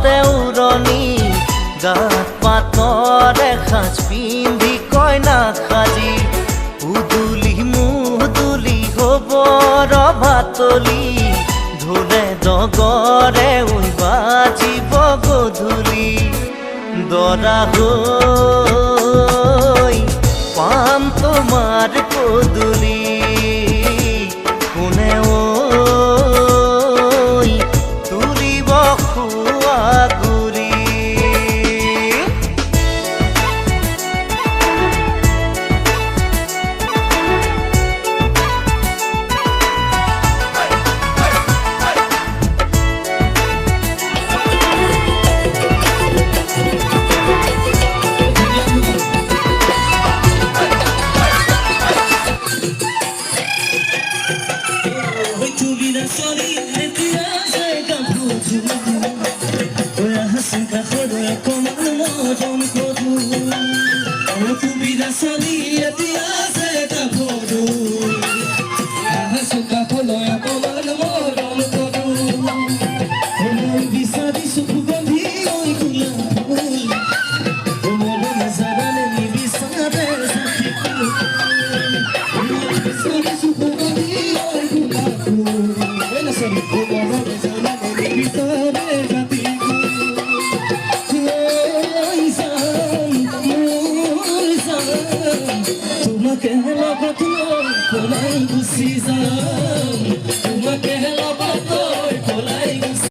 দেউৰণি গাত পাতৰ এসাঁজ পিন্ধি কইনা সাজি উদুলি মুদুলি হ'ব ৰভাতলি ঢোলে ডগৰে বাজিব গধূলি দৰা হৈ পাম তোমাৰ পদূলি কোনে ঐ তুলিব খোৱা গুৰি তোমাকে লগত লৈ পলাই গুচি যাওঁ